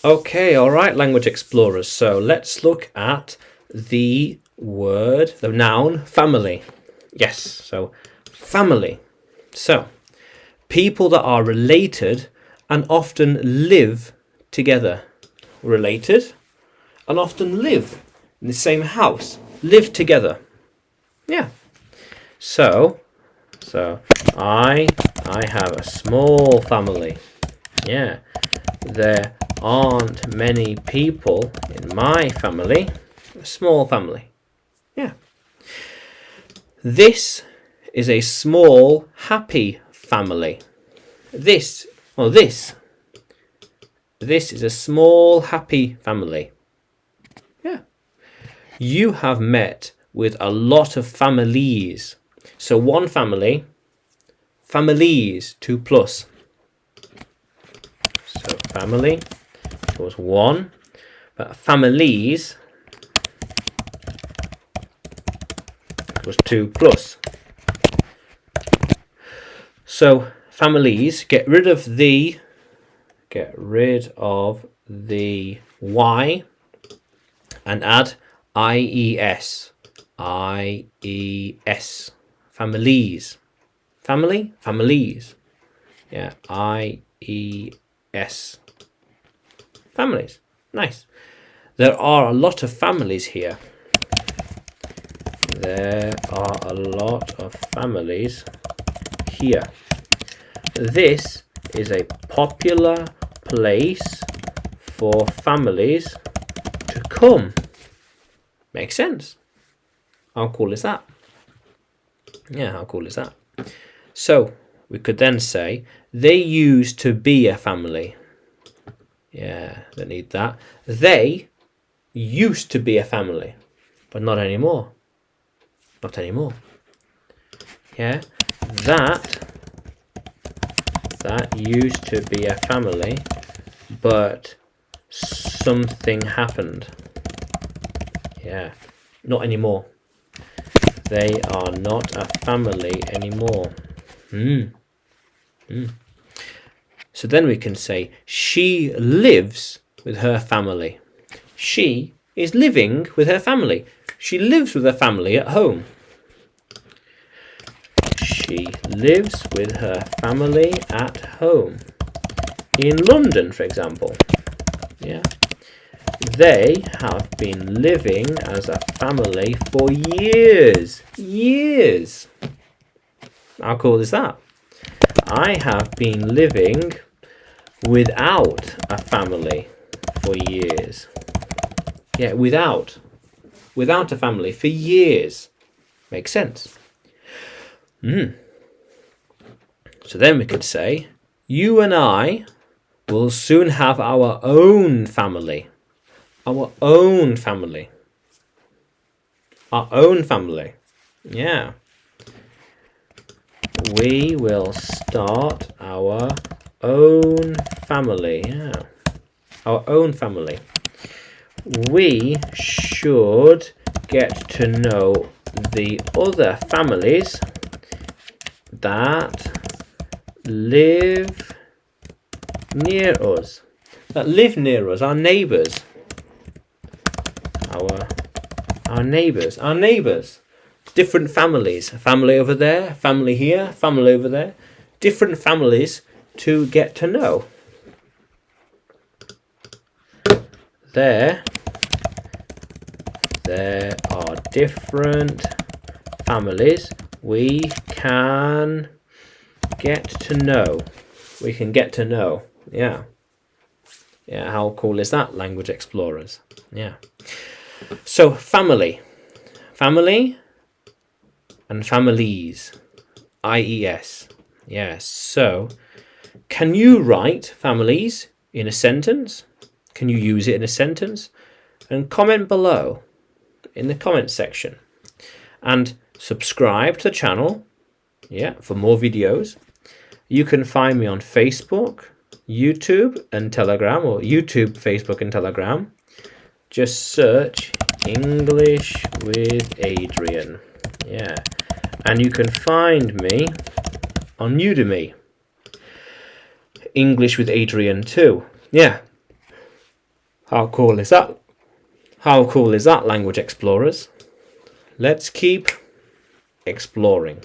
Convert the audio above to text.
Okay, all right, language explorers. So let's look at the word, the noun, family. Yes, so family. So, people that are related and often live together. Related and often live in the same house. Live together. Yeah. So I have a small family. Yeah. There aren't many people in my family. A small family. Yeah. This is a small, happy family. This is a small, happy family. Yeah. You have met with a lot of families. So one family, families, 2 plus. So family was 1, but families was 2 plus. So families, get rid of the Y and add IES. IES. Families. Family? Families. Yeah, IES. Families. Nice. There are a lot of families here. There are a lot of families here. This is a popular place for families to come. Makes sense. How cool is that? Yeah, how cool is that? So we could then say they used to be a family. Yeah, don't need that. They used to be a family, but not anymore. Not anymore. Yeah, that used to be a family, but something happened. Yeah, not anymore. They are not a family anymore. So then we can say she lives with her family. She is living with her family. She lives with her family at home. She lives with her family at home. In London, for example. Yeah. They have been living as a family for years. Years. How cool is that? I have been living without a family for years. Yeah, without a family for years. Makes sense. So then we could say, you and I will soon have our own family. Our own family. Our own family. Yeah. We will start our own family. Yeah. Our own family. We should get to know the other families that live near us. That live near us, our neighbours. Our neighbours. Different families. A family over there, family here, family over there. Different families to get to know. There are different families we can get to know. We can get to know. Yeah. Yeah, how cool is that, language explorers? Yeah. So, family. Family and families. IES. Yes. So, can you write families in a sentence? Can you use it in a sentence? And comment below in the comment section. And subscribe to the channel, yeah, for more videos. You can find me on Facebook, YouTube and Telegram, or YouTube, Facebook and Telegram. Just search English with Adrian. Yeah. And you can find me on Udemy. English with Adrian too. Yeah. How cool is that? How cool is that, language explorers? Let's keep exploring.